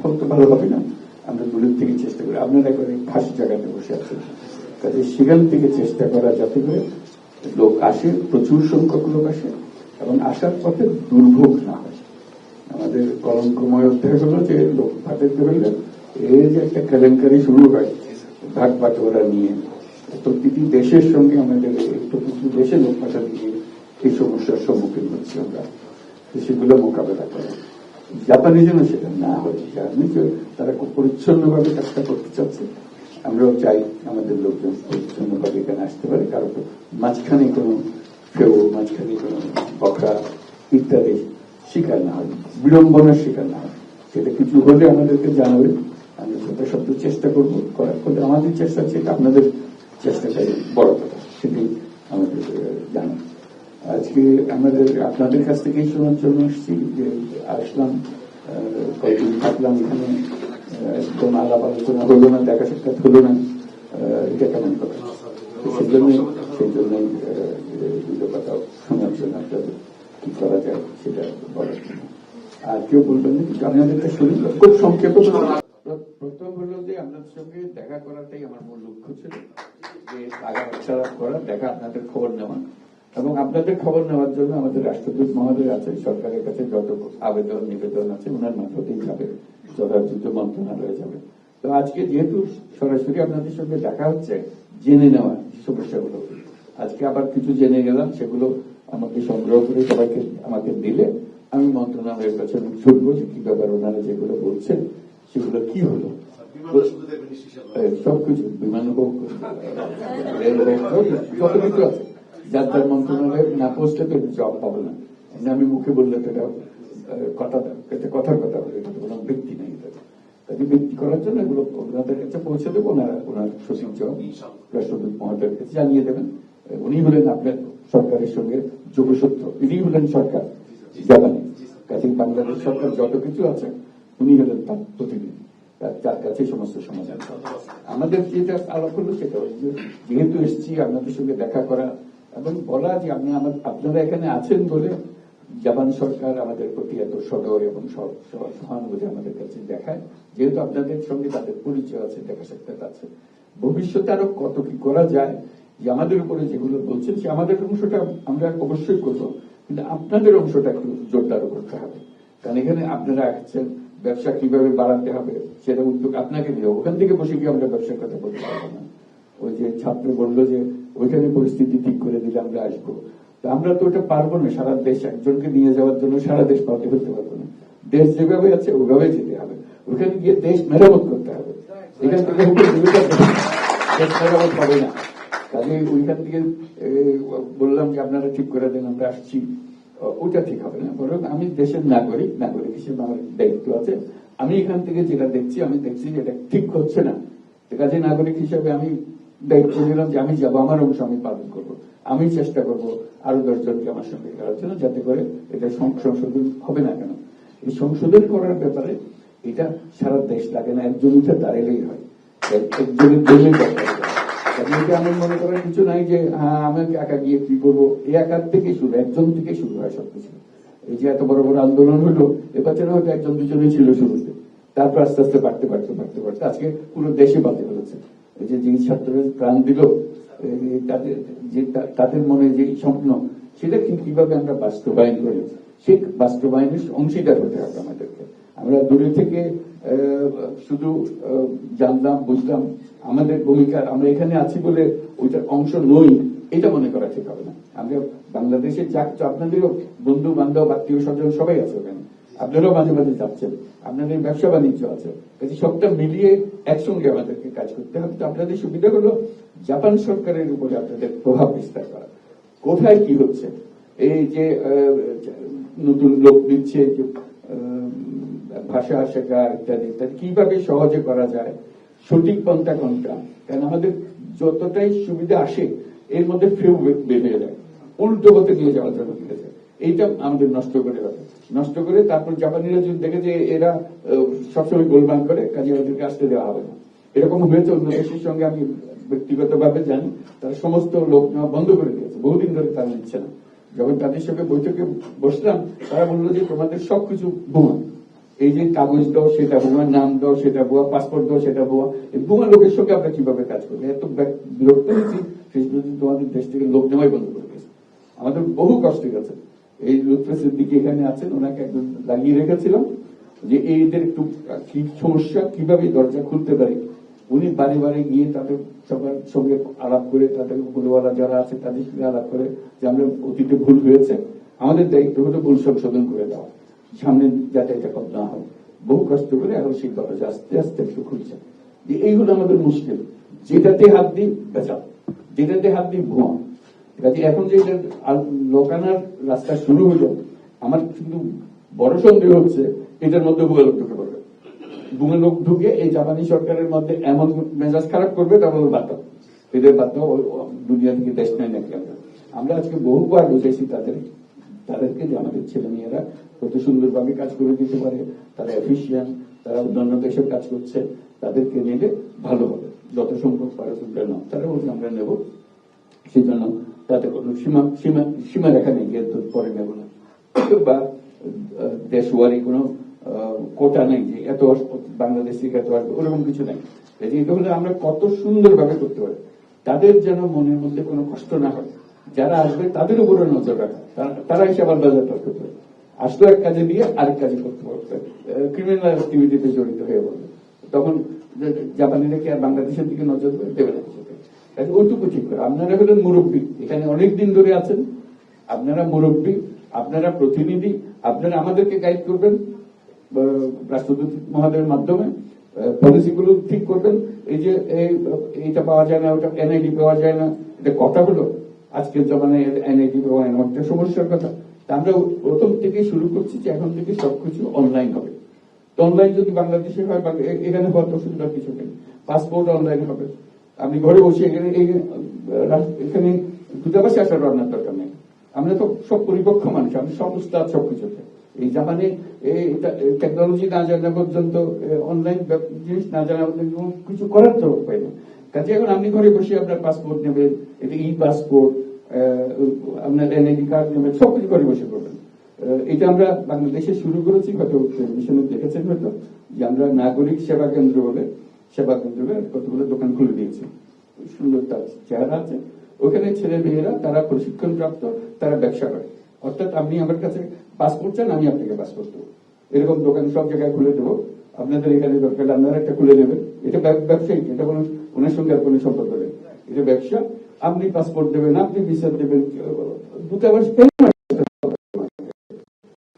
ফল তো ভালো হবে না, আমরা দূরের থেকে চেষ্টা করি। আপনারা একবারে ফাঁসি জায়গাতে বসে আছেন, কাজে সেখান থেকে চেষ্টা করা যাতে করে লোক আসে, প্রচুর সংখ্যক লোক আসে এবং আসার পথে দুর্ভোগ না হয়। আমাদের কলঙ্কময় অধ্যায় হলো যে লোক ভাটাতে হলে এই যে একটা কেলেঙ্কারি শুরু হয় ভাগ বাটোয়ারা নিয়ে, প্রতিটি দেশের সঙ্গে আমাদের প্রতিটি দেশে লোক ভাটা দিয়ে এই সমস্যার সম্মুখীন হচ্ছি আমরা, সেগুলো মোকাবেলা করে। জাপানি যেন সেটা না হয়, জানি যে তারা খুব পরিচ্ছন্নভাবে কাজটা করতে চাচ্ছে, আমরাও চাই আমাদের লোকজন পরিচ্ছন্নভাবে এখানে আসতে পারে, কারণ মাঝখানে কোনো কেউ মাঝখানে কোনো বকরা ইত্যাদি শিকার না হয়, বিড়ম্বনার শিকার না হয়। সেটা কিছু হলে আমাদেরকে জানাবে, আমরা যথাসাধ্য চেষ্টা করবো করার ফলে আমাদের চেষ্টা সেটা আপনাদের চেষ্টাটাই বড় কথা, সেটাই আমাদের জানা। আজকে আমাদের আপনাদের কাছ থেকেই শোনার জন্য এসেছি, যে আসলাম কয়েকদিন থাকলাম এখানে, কোন আলাপ আলোচনা হলো না, দেখা সাক্ষাৎ হলো না, এটা কেমন কথা? সেই জন্যই দুটো কথা শোনার জন্য আপনাদের কি করা যায় সেটা বলার জন্য। আর কেউ বলবেন না কিছু? আপনাদেরটা শুনি খুব সংক্ষেপে। প্রথম হলো যে আপনাদের সঙ্গে দেখা করাটাই আমার মূল লক্ষ্য ছিল, যে আলাপ করা, দেখা, আপনাদের খবর নেওয়া, এবং আপনাদের খবর নেওয়ার জন্য আমাদের রাষ্ট্রদূত মহোদয় আছে, সরকারের কাছে যত আবেদন নিবেদন আছে ওনার মারফতেই যাবে, যথাযথ মন্ত্রণালয়ে যাবে। তো আজকে যেহেতু সরাসরি আপনাদের সঙ্গে দেখা হচ্ছে, জেনে নেওয়া সমস্যাগুলো, আজকে আবার কিছু জেনে গেলাম, সেগুলো আমাকে সংগ্রহ করে সবাইকে আমাকে দিলে আমি মন্ত্রণালয়ের কাছে শুনবো যে কি ব্যাপার, ওনারা যেগুলো বলছেন সেগুলো কি হলো। সবকিছু বিমান হোক, রেল হোক, যত কিছু আছে, যার যার মন্ত্রণালয়ে না পৌঁছলে তো জব পাবো না। আমি মুখে বললে তো এটা কথার কথা বলে, এটা তো কোনো ব্যক্তি নেই। তাকে ব্যক্তি করার জন্য এগুলো ওনাদের কাছে পৌঁছে দেবো, ওনার সচিব রাষ্ট্রদূত মহোদয়ের কাছে জানিয়ে দেবেন। উনি হলেন আপনার সরকারের সঙ্গে যোগসূত্র, ইনি হলেন সরকার জাপানি, কাছে বাংলাদেশ সরকার যত কিছু আছে উনি হলেন তার প্রতিনিধি, যার কাছে সমস্ত সমাধান। আমাদের যেটা আলাপ হলো সেটা যেহেতু এসেছি আপনাদের সঙ্গে দেখা করা এবং বলা যে আপনারা এখানে আছেন বলে জাপান সরকার আমাদের প্রতি এত সদয় এবং সহানুভূতি আমাদের কাছে দেখায়, যেহেতু আপনাদের সঙ্গে তাদের পরিচয় আছে, দেখা সাক্ষাৎ আছে। ভবিষ্যতে আরো কত কি করা যায়, যে আমাদের উপরে যেগুলো বলছেন সে আমাদের অংশটা আমরা অবশ্যই করবো, কিন্তু আপনাদের অংশটা একটু জোরদার করতে হবে। কারণ এখানে আপনারা আসছেন, ব্যবসা কিভাবে বাড়াতে হবে সেটা উদ্যোগ আপনাকে দিও, ওখান থেকে বসে গিয়ে আমরা ব্যবসার কথা বলতে পারবো না। ওই যে ছাত্র বললো যে ওইখানে পরিস্থিতি ঠিক করে দিলে আমরা আসবো, আমরা তো ওটা পারবো না। সারা দেশ একজনকে নিয়ে যাওয়ার জন্য সারা দেশ পাল্টে ফেলতে পারবো না। দেশ যেভাবে আছে ওইভাবে যেতে হবে, ওইখানে গিয়ে দেশ মেরামত করতে হবে। এখান থেকে দেশ মেরামত হবে না। কাজে ওইখান থেকে বললাম যে আপনারা ঠিক করে দেন, আমরা আসছি, ওটা ঠিক হবে না। বরং আমি দেশের নাগরিক হিসেবে আমার দায়িত্ব আছে। আমি এখান থেকে যেটা দেখছি, আমি দেখছি যে এটা ঠিক হচ্ছে না। কাজে নাগরিক হিসেবে আমি দায়িত্ব নিলাম যে আমি যাবো, আমার অংশ আমি পালন করবো, আমি চেষ্টা করব আরো 10 জনকে আমার সঙ্গে করার জন্য, যাতে করে এটা সংশোধন হবে না কেন। এই সংশোধন করার ব্যাপারে এটা সারা দেশ লাগে না, একজন উঠে দাঁড়ালেই হয়, একজনের জন্যই দরকার। এটা আমি মনে করার কিছু নাই যে হ্যাঁ আমাকে একা গিয়ে কি করবো, এই একার থেকে শুরু, একজন থেকে শুরু হয় সবকিছু। এই যে এত বড় বড় আন্দোলন হলো, এ পেছনে হয়তো একজন দুজনেই ছিল শুরুতে, তারপর আস্তে আস্তে বাড়তে আজকে পুরো দেশে বাড়তে পেরেছে। এই যে ছাত্ররা প্রাণ দিল, তাদের মনে যে স্বপ্ন, সেটা কিভাবে আমরা বাস্তবায়ন করি, সেই বাস্তবায়নের অংশীদার হতে হবে আমাদেরকে। আমরা দূরে থেকে শুধু জানলাম, বুঝলাম, আমাদের ভূমিকা, আমরা এখানে আছি বলে ওইটার অংশ নই, এটা মনে করা ঠিক হবে না। আমরা বাংলাদেশে আপনাদেরও বন্ধু বান্ধব আত্মীয় স্বজন সবাই আছে ওখানে, আপনারাও মাঝে মাঝে যাচ্ছেন, আপনাদের ব্যবসা বাণিজ্য আছে, কাজে সবটা মিলিয়ে একসঙ্গে আমাদেরকে কাজ করতে হবে। তো আপনাদের সুবিধা হলো জাপান সরকারের উপরে আপনাদের প্রভাব বিস্তার করা, কোথায় কি হচ্ছে, এই যে নতুন লোক দিচ্ছে, ভাষা শেখা ইত্যাদি ইত্যাদি, কিভাবে সহজে করা যায়, সঠিক পন্থা কোনটা। কারণ আমাদের যতটাই সুবিধা আসে এর মধ্যে ফেউ বেরিয়ে যায়, উল্টো পথে নিয়ে যাওয়ার জন্য ফিরে যায়, এইটা আমাদের নষ্ট করে তারপর জাপানিরা যদি দেখে যে এরা সবসময় গোলমাল করে, কাজে ওদেরকে আসতে দেওয়া হবে না। এরকম হয়েছে অন্য দেশের সঙ্গে, আমি ব্যক্তিগতভাবে জানি, তারা সমস্ত লোক নেওয়া বন্ধ করে দিয়েছে, বহুদিন ধরে তারা নিচ্ছে না। যখন তাদের সঙ্গে বৈঠকে বসলাম, তারা বললো যে তোমাদের সবকিছু বোমা, এই যে কাগজ দাও সেটা ভুয়া, নাম দাও সেটা ভুয়া, পাসপোর্ট দাও সেটা ভুয়া, এই ভুয়া লোকের সঙ্গে আমরা কিভাবে কাজ করবো? এত বিরক্ত হয়েছি, শেষ পর্যন্ত তোমাদের দেশ থেকে লোক নেওয়াই বন্ধ করে দিয়েছে। আমাদের বহু কষ্ট গেছে। এই লুৎফের দিকে এখানে আছেন, ওনাকে একদম লাগিয়ে রেখেছিলাম যে এইদের একটু কি সমস্যা, কিভাবে দরজা খুলতে পারি। উনি বাড়ি বাড়ি গিয়ে তাদের সবার সঙ্গে আলাপ করে, তাদের ভুলওয়ালা যারা আছে তাদের সঙ্গে আলাপ করে যে আমরা অতীতে ভুল হয়েছে, আমাদের দায়িত্ব হলো ভুল সংশোধন করে দেওয়া, সামনে যাতে এটা কম না হয়। বহু কষ্ট করে এখন সেই দরজা আস্তে আস্তে একটু খুলছে। এই হলো আমাদের মুশকিল। যেটাতে হাত দিই বেচাল, যেটাতে হাত দিই ভুয়া। কাজে এখন যে লোকানার রাস্তা শুরু হলো, আমার কিন্তু বড় সন্দেহ হচ্ছে এটার মধ্যে ভুয়া লোক ঢুকে পড়বে। ভুয়া লোক ঢুকে এই জাপানি সরকারের মধ্যে এমন মেজাজ খারাপ করবে, তারপর বাদ দাও, এদের বাদ দাও, দুনিয়া থেকে দেশ নেয় নাকি। আমরা আজকে বহুবার বুঝেছি তাদেরকে যে আমাদের ছেলে মেয়েরা কত সুন্দরভাবে কাজ করে দিতে পারে, তারা এফিসিয়েন্ট, তারা অন্যান্য দেশের কাজ করছে, তাদেরকে নিলে ভালো হবে। যত সম্ভব পারে তোমরা নাও, তারা বলছে আমরা নেব। সেই জন্য তাতে কোনো সীমা রেখা নেই, পরে নেব না, বা দেশওয়ারি কোনো কোটা নেই যে এত বাংলাদেশ থেকে এত আসবে, ওরকম কিছু নেই। এটা হলে আমরা কত সুন্দরভাবে করতে পারি, তাদের যেন মনের মধ্যে কোনো কষ্ট না হয়। যারা আসবে তাদের উপরে নজর রাখা, তারা এসে আবার বাজার করতে পারে। আসলো এক কাজে দিয়ে আরেক কাজে করতে পারবে, ক্রিমিনাল অ্যাক্টিভিটিতে জড়িত হয়ে বলবে, তখন জাপানিরা কি আর বাংলাদেশের দিকে নজর দেবে না? ওইটুকু ঠিক করে। আপনারা হলেন মুরব্বী, এখানে অনেক দিন ধরে আছেন, আপনারা মুরব্বী, আপনারা প্রতিনিধি, আপনারা আমাদেরকে গাইড করবেন রাষ্ট্রদূত মহোদয়ের মাধ্যমে, পলিসিগুলো ঠিক করবেন। এই যে এইটা পাওয়া যায় না, ওটা এনআইডি পাওয়া যায় না, এটা কথা হলো আজকের জমানায় এনআইডি পাওয়া একটা সমস্যার কথা। আমরা প্রথম থেকে শুরু করছি যে এখন থেকে সবকিছু অনলাইন হবে। তো অনলাইন যদি বাংলাদেশে হয়, এখানে হয়তো অসুবিধার কিছু নেই, পাসপোর্ট অনলাইন হবে। আপনি ঘরে বসে এখানে দূতাবাসে আসার রান্নার দরকার নেই। আমরা তো সব পরিপক্ষ মানুষ, আমি সব উস্তাদ সবকিছুতে। এই জাপানে টেকনোলজি না জানা পর্যন্ত, অনলাইন জিনিস না জানা পর্যন্ত কিছু করার তো উপায় না। কাজে এখন আপনি ঘরে বসে আপনার পাসপোর্ট নেবেন, এটা ই পাসপোর্ট, আপনার এনআইডি কার্ড নেবেন, সবকিছু ঘরে বসে করবেন। এটা আমরা বাংলাদেশে শুরু করেছি, হয়তো টেলিভিশনে দেখেছেন হয়তো, যে আমরা নাগরিক সেবা কেন্দ্র বলে সেবা কেন্দ্রে কতগুলো দোকান খুলে দিয়েছি। সুন্দর তার চেহারা আছে, ওখানে ছেলে মেয়েরা তারা প্রশিক্ষণ প্রাপ্ত, তারা ব্যবসা করে। অর্থাৎ আপনি আমার কাছে পাসপোর্ট চান, আমি আপনাকে পাসপোর্ট দেবো, এরকম দোকান সব জায়গায় খুলে দেবো। আপনাদের এখানে দরকার আপনারা একটা খুলে নেবেন, এটা ব্যবসায়িক, এটা কোনো ওনার সঙ্গে আর কোনো সম্পর্ক নেই, এটা ব্যবসা। আপনি পাসপোর্ট দেবেন, আপনি ভিসা দেবেন, দূতাবাস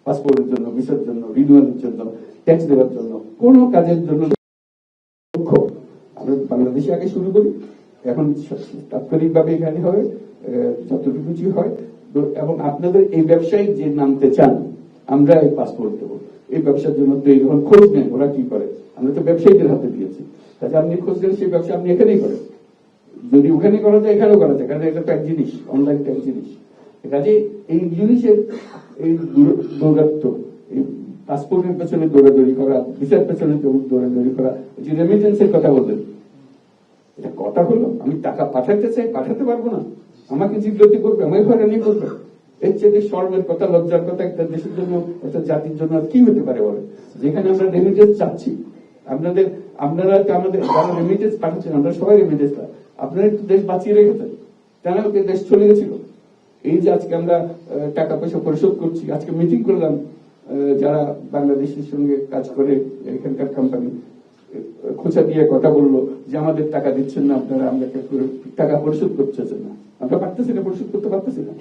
পাসপোর্টের জন্য, ভিসার জন্য, রিনিউয়ালের জন্য, ট্যাক্স দেওয়ার জন্য, কোন কাজের জন্য আমরা বাংলাদেশে আগে শুরু করি। এখন তাৎক্ষণিকভাবে এখানে হবে, যতটুকু হয়। এবং আপনাদের এই ব্যবসায়ী যে নামতে চান, আমরা এই পাসপোর্ট দেবো, এই ব্যবসার জন্য তো যখন খোঁজ নেন ওরা কি করে, আমরা তো ব্যবসায়ীদের হাতে দিয়েছি। কাজে আপনি খোঁজ নেন, সেই ব্যবসা আপনি এখানেই করেন। যদি ওখানে করা যায় এখানেও করা যায়, কারণ এটা তো এক জিনিস, অনলাইনটা এক জিনিস। কাজে এই জিনিসের এই দৌরাত্ম, এই পাসপোর্টের পেছনে দৌড়াদৌড়ি করা, ভিসার পেছনে দৌড়াদৌড়ি করা, যে রেমিটেন্সের কথা বললেন, এটা কথা হলো আমি টাকা পাঠাতে চাই, পাঠাতে পারবো না, আমাকে জিজ্ঞাসা করবে, আমাকে হয়রানি করবে। এর চেয়ে শর্মের কথা, লজ্জার কথা একটা দেশের জন্য, একটা জাতির জন্য কি হতে পারে বলে? যেখানে আমরা রেমিটেন্স চাচ্ছি, আপনারা আমাদের যারা রেমিটেন্স পাঠাচ্ছেন, আমরা সবাই রেমিটেন্স, আপনারা একটু দেশ বাঁচিয়ে রেখেছেন, কেন দেশ চলে গেছিল। এই যে আজকে আমরা টাকা পয়সা পরিশোধ করছি, আজকে মিটিং করলাম যারা বাংলাদেশের সঙ্গে কাজ করে, এখানকার কোম্পানি খোঁচা দিয়ে কথা বললো যে আমাদের টাকা দিচ্ছেন না আপনারা, আমরা টাকা পরিশোধ করতেছেন না, আমরা পারতেছি না, পরিশোধ করতে পারতেছি না।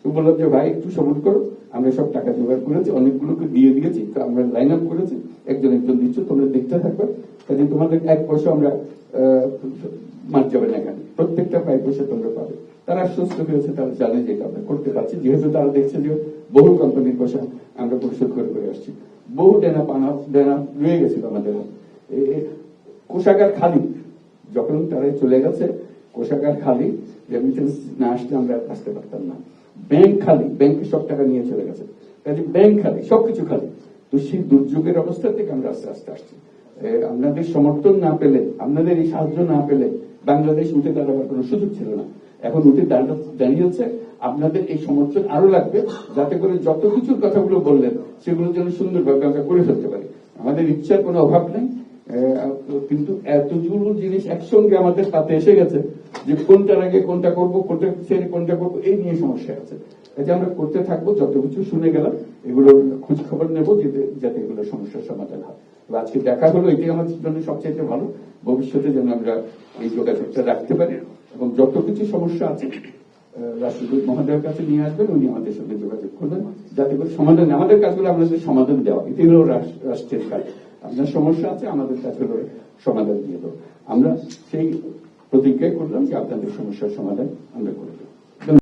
তো বললাম যে ভাই একটু সবুর করো, আমরা সব টাকা জোগাড় করেছি, অনেকগুলোকে দিয়ে দিয়েছি, তো আমরা লাইন আপ করেছি, একজন একজন দিচ্ছ, তোমরা দেখতে থাকবে, কাজে তোমাদের এক পয়সা আমরা মার যাবে না, এখানে প্রত্যেকটা 5 পয়সা তোমরা পাবে। তারা আশ্বস্ত হয়েছে, তারা জানে যে এটা আমরা করতে পারছি, যেহেতু তারা দেখছে যে বহু কোম্পানির পয়সা আমরা পরিশোধ করে আসছি, বহু ডেনা রয়ে গেছিল আমাদের। কোষাগার খালি, যখন তারা চলে গেছে কোষাগার খালি, রেমিটেন্স না আসলে আমরা আসতে পারতাম না। ব্যাংক খালি, ব্যাংকে সব টাকা নিয়ে চলে গেছে, কাজে ব্যাংক খালি, সবকিছু খালি। তো সেই দুর্যোগের অবস্থা থেকে আমরা আস্তে আস্তে আসছি। আপনাদের সমর্থন না পেলে, আপনাদের এই সাহায্য না পেলে বাংলাদেশ উঠে দাঁড়াবার কোনো সুযোগ ছিল না। এখন উঠে দাঁড়িয়েছে, আপনাদের এই সমর্থন আরো লাগবে, যাতে করে যত কিছুর কথাগুলো বললেন সেগুলো যেন সুন্দরভাবে আমরা করে ফেলতে পারি। আমাদের ইচ্ছার কোনো অভাব নেই, কিন্তু এতগুলো জিনিস একসঙ্গে আমাদের হাতে এসে গেছে যে কোনটার আগে কোনটা করব, কোনটা ছেড়ে কোনটা করবো, এই নিয়ে সমস্যা আছে। এটা আমরা করতে থাকবো, যত কিছু শুনে গেলাম এগুলোর খোঁজ খবর নেবো যাতে এগুলো সমস্যার সমাধান হয়। আজকে দেখা হলো, এটাই আমাদের জন্য সবচেয়ে ভালো। ভবিষ্যতে যেন আমরা এই যোগাযোগটা রাখতে পারি এবং যত কিছু সমস্যা আছে রাষ্ট্রদূত মহোদয়ের কাছে নিয়ে আসবেন, উনি আমাদের সঙ্গে যোগাযোগ করবেন, যাতে করে সমাধান, আমাদের কাজগুলো আপনাদের সমাধান দেওয়া, এটাই হলো রাষ্ট্রের কাজ। আপনার সমস্যা আছে, আমাদের কাজ হলো সমাধান দিয়ে দেবো। আমরা সেই প্রতিজ্ঞাই করলাম যে আপনাদের সমস্যার সমাধান আমরা করে দেবো।